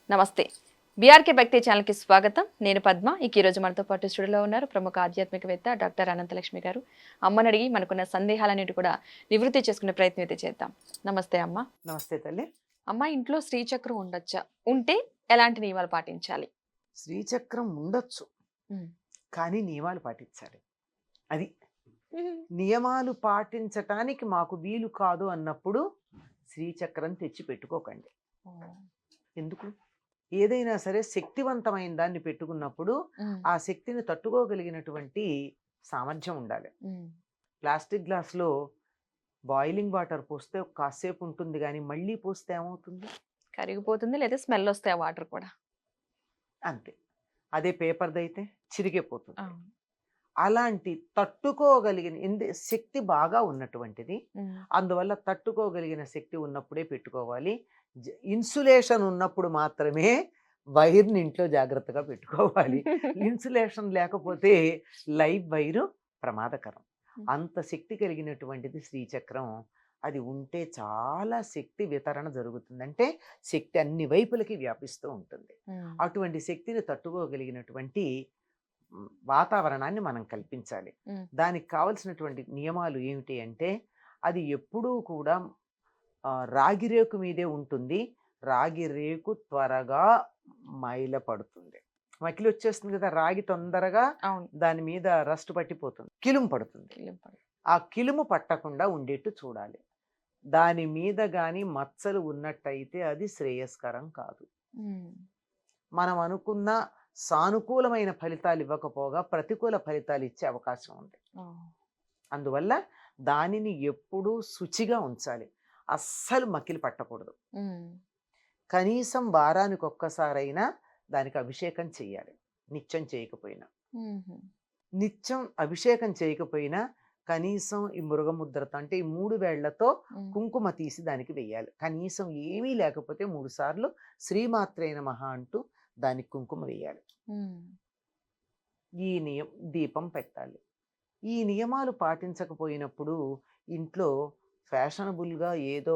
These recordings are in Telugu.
నమస్తే. బీఆర్కే భక్తి ఛానల్కి స్వాగతం. నేను పద్మ. ఈ రోజు మనతో పాటు స్టూడియోలో ఉన్నారు ప్రముఖ ఆధ్యాత్మికవేత్త డాక్టర్ అనంతలక్ష్మి గారు. అమ్మని అడిగి మనకున్న సందేహాలన్నిటి కూడా నివృత్తి చేసుకునే ప్రయత్నం అయితే చేద్దాం. నమస్తే అమ్మ. నమస్తే తల్లి. అమ్మ, ఇంట్లో శ్రీచక్రం ఉండొచ్చా? ఉంటే ఎలాంటి నియమాలు పాటించాలి? శ్రీచక్రం ఉండొచ్చు, ఉమ్. కానీ నియమాలు పాటించాలి. అది నియమాలు పాటించటానికి మాకు వీలు కాదు అన్నప్పుడు శ్రీచక్రం తెచ్చి పెట్టుకోకండి. ఎందుకు? ఏదైనా సరే శక్తివంతమైన దాన్ని పెట్టుకున్నప్పుడు ఆ శక్తిని తట్టుకోగలిగినటువంటి సామర్థ్యం ఉండాలి. ప్లాస్టిక్ గ్లాస్లో బాయిలింగ్ వాటర్ పోస్తే కాసేపు ఉంటుంది, కానీ మళ్ళీ పోస్తే ఏమవుతుంది? కరిగిపోతుంది, లేదా స్మెల్ వస్తాయి ఆ వాటర్ కూడా. అంతే. అదే పేపర్ది అయితే చిరిగిపోతుంది. అలాంటి తట్టుకోగలిగిన శక్తి బాగా ఉన్నటువంటిది, అందువల్ల తట్టుకోగలిగిన శక్తి ఉన్నప్పుడే పెట్టుకోవాలి. ఇన్సులేషన్ ఉన్నప్పుడు మాత్రమే వైర్ని ఇంట్లో జాగ్రత్తగా పెట్టుకోవాలి. ఇన్సులేషన్ లేకపోతే లైవ్ వైరు ప్రమాదకరం. అంత శక్తి కలిగినటువంటిది శ్రీచక్రం. అది ఉంటే చాలా శక్తి వితరణ జరుగుతుంది, అంటే శక్తి అన్ని వైపులకి వ్యాపిస్తూ ఉంటుంది. అటువంటి శక్తిని తట్టుకోగలిగినటువంటి వాతావరణాన్ని మనం కల్పించాలి. దానికి కావలసినటువంటి నియమాలు ఏమిటి అంటే, అది ఎప్పుడూ కూడా రాగి రేకు మీదే ఉంటుంది. రాగి రేకు త్వరగా మైల పడుతుంది, మకిలి వచ్చేస్తుంది కదా, రాగి తొందరగా దాని మీద రస్ట్ పట్టిపోతుంది, కిలుము పడుతుంది. ఆ కిలుము పట్టకుండా ఉండేట్టు చూడాలి. దాని మీద గాని మచ్చలు ఉన్నట్టయితే అది శ్రేయస్కరం కాదు. మనం అనుకున్న సానుకూలమైన ఫలితాలు ఇవ్వకపోగా ప్రతికూల ఫలితాలు ఇచ్చే అవకాశం ఉంది. అందువల్ల దానిని ఎప్పుడూ శుచిగా ఉంచాలి. అస్సలు మకిలి పట్టకూడదు. కనీసం వారానికి ఒక్కసారైనా దానికి అభిషేకం చేయాలి, నిత్యం చేయకపోయినా. నిత్యం అభిషేకం చేయకపోయినా కనీసం ఈ మృగముద్రతో, అంటే ఈ 3 వేళ్లతో కుంకుమ తీసి దానికి వెయ్యాలి. కనీసం ఏమీ లేకపోతే 3 సార్లు శ్రీమాత్రే నమః అంటూ దానికి కుంకుమ వేయాలి. ఈ దీపం పెట్టాలి. ఈ నియమాలు పాటించకపోయినప్పుడు ఇంట్లో ఫ్యాషనబుల్గా ఏదో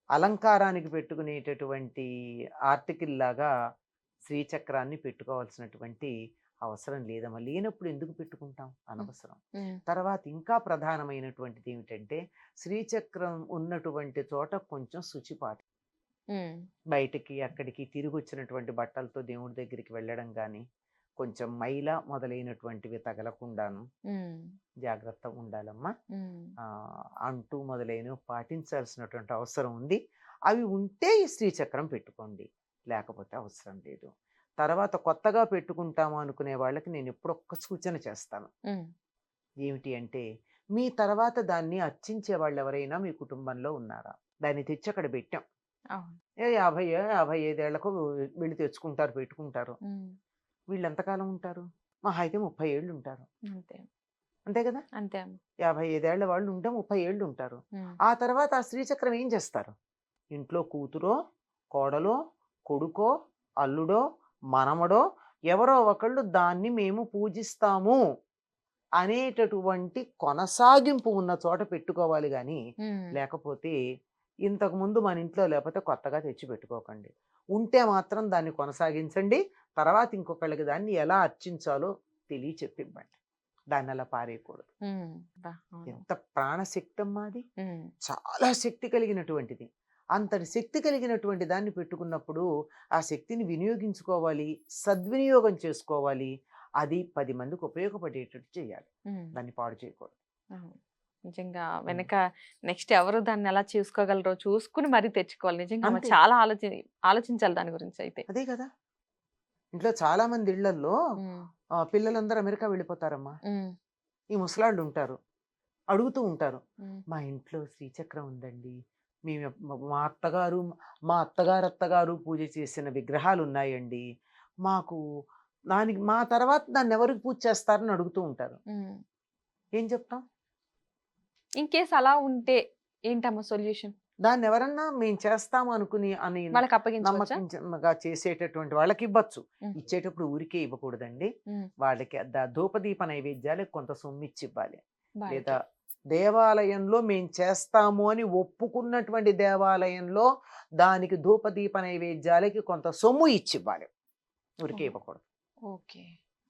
అలంకారానికి పెట్టుకునేటటువంటి ఆర్టికల్ లాగా శ్రీచక్రాన్ని పెట్టుకోవాల్సినటువంటి అవసరం లేదమ్మా. లేనప్పుడు ఎందుకు పెట్టుకుంటాం? అనవసరం. తర్వాత ఇంకా ప్రధానమైనటువంటిది ఏమిటంటే, శ్రీచక్రం ఉన్నటువంటి చోట కొంచెం శుచిపాటి. బయటికి అక్కడికి తిరిగి వచ్చినటువంటి బట్టలతో దేవుడి దగ్గరికి వెళ్ళడం కానీ, కొంచెం మైల మొదలైనటువంటివి తగలకుండాను జాగ్రత్త ఉండాలమ్మా. అంటూ మొదలైనవి పాటించాల్సినటువంటి అవసరం ఉంది. అవి ఉంటే ఈ శ్రీచక్రం పెట్టుకోండి, లేకపోతే అవసరం లేదు. తర్వాత కొత్తగా పెట్టుకుంటాము అనుకునే వాళ్ళకి నేను ఎప్పుడు ఒక్క సూచన చేస్తాను. ఏమిటి అంటే, మీ తర్వాత దాన్ని అర్చించే వాళ్ళు ఎవరైనా మీ కుటుంబంలో ఉన్నారా? దాన్ని తెచ్చి అక్కడ పెట్టాం, 50-55 ఏళ్లకు వీళ్ళు తెచ్చుకుంటారు, పెట్టుకుంటారు. వీళ్ళు ఎంతకాలం ఉంటారు? మహా అయితే 30 ఏళ్ళు ఉంటారు. అంతే కదా? అంతే. 55 ఏళ్ల వాళ్ళు ఉంటే 30 ఏళ్ళు ఉంటారు. ఆ తర్వాత ఆ శ్రీచక్రం ఏం చేస్తారు? ఇంట్లో కూతురో, కోడలో, కొడుకో, అల్లుడో, మనమడో ఎవరో ఒకళ్ళు దాన్ని మేము పూజిస్తాము అనేటటువంటి కొనసాగింపు ఉన్న చోట పెట్టుకోవాలి. కానీ లేకపోతే ఇంతకుముందు మన ఇంట్లో లేకపోతే కొత్తగా తెచ్చి పెట్టుకోకండి. ఉంటే మాత్రం దాన్ని కొనసాగించండి. తర్వాత ఇంకొకళ్ళకి దాన్ని ఎలా అర్చించాలో చెప్పివ్వండి. దాన్ని అలా పారేయకూడదు. ఎంత ప్రాణశక్తి అమ్మా అది! చాలా శక్తి కలిగినటువంటిది. అంతటి శక్తి కలిగినటువంటి దాన్ని పెట్టుకున్నప్పుడు ఆ శక్తిని వినియోగించుకోవాలి, సద్వినియోగం చేసుకోవాలి. అది 10 మందికి ఉపయోగపడేటట్టు చేయాలి, దాన్ని పాడు చేయకూడదు. నిజంగా వెనక నెక్స్ట్ ఎవరు దాన్ని ఎలా చూసుకోగలరో చూసుకుని మరీ తెచ్చుకోవాలి. నిజంగా చాలా ఆలోచించాలి దాని గురించి. అయితే అదే కదా, ఇంట్లో చాలా మంది ఇళ్లల్లో పిల్లలందరూ అమెరికా వెళ్ళిపోతారమ్మా. ఈ ముసలాళ్ళు ఉంటారు, అడుగుతూ ఉంటారు, మా ఇంట్లో శ్రీచక్రం ఉందండి, మా అత్తగారు పూజ చేసిన విగ్రహాలు ఉన్నాయండి, మాకు దానికి మా తర్వాత దాన్ని ఎవరికి పూజ చేస్తారని అడుగుతూ ఉంటారు. ఏం చెప్తాం? ఇన్ కేస్ అలా ఉంటే ఏంటమ్మా సొల్యూషన్? దాన్ని ఎవరన్నా మేము చేస్తాము అని నమ్మకంగా చేసేటటువంటి వాళ్ళకి ఇవ్వచ్చు. ఇచ్చేటప్పుడు ఊరికే ఇవ్వకూడదండి. వాళ్ళకి ధూపదీప నైవేద్యాలు కొంత సొమ్ము ఇచ్చి ఇవ్వాలి, లేదా దేవాలయంలో మేము చేస్తాము అని ఒప్పుకున్నటువంటి దేవాలయంలో దానికి ధూపదీప నైవేద్యాలకి కొంత సొమ్ము ఇచ్చివ్వాలి, ఊరికే ఓహో. ఇవ్వకూడదు. ఓకే.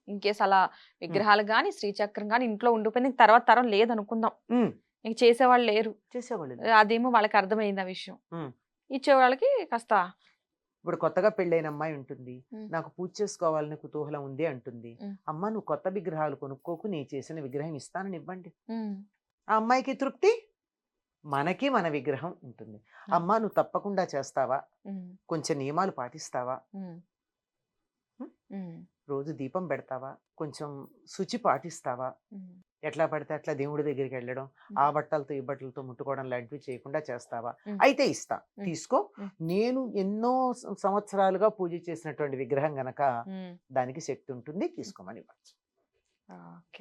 ఇన్ కేస్ అలా విగ్రహాలు గాని శ్రీచక్రం గాని ఇంట్లో ఉండిపోయింది, ఇంక తర్వాత తరం లేదనుకుందాం, ఉమ్, ఇంక చేసేవాళ్ళు లేరు, చేసేవాళ్ళు. అదేమో వాళ్ళకి అర్థమైంది ఆ విషయం, ఉమ్. ఇచ్చేవాళ్ళకి కాస్త ఇప్పుడు కొత్తగా పెళ్ళైన అమ్మాయి ఉంటుంది, ఉమ్, నాకు పూజ చేసుకోవాలని కుతూహలం ఉంది అంటుంది. ఉమ్, అమ్మ నువ్వు కొత్త విగ్రహాలు కొనుక్కోకు, నీ చేసిన విగ్రహం ఇస్తానని ఇవ్వండి. ఉమ్, ఆ అమ్మాయికి తృప్తి, మనకి మన విగ్రహం ఉంటుంది. అమ్మ నువ్వు తప్పకుండా చేస్తావా, ఉమ్, కొంచెం నియమాలు పాటిస్తావా, ఉమ్, ఉమ్, ఉమ్, రోజు దీపం పెడతావా, కొంచెం శుచి పాటిస్తావా, ఉమ్, ఎట్లా పడితే అట్లా దేవుడి దగ్గరికి వెళ్ళడం, ఆ బట్టలతో ఈ బట్టలతో ముట్టుకోవడం లాంటివి చేయకుండా చేస్తావా, ఉమ్, అయితే ఇస్తా, ఉమ్, తీసుకో. ఉమ్, నేను ఎన్నో సంవత్సరాలుగా పూజ చేసినటువంటి విగ్రహం గనక ఉమ్. దానికి శక్తి ఉంటుంది, తీసుకోమని ఇవ్వచ్చు. ఓకే.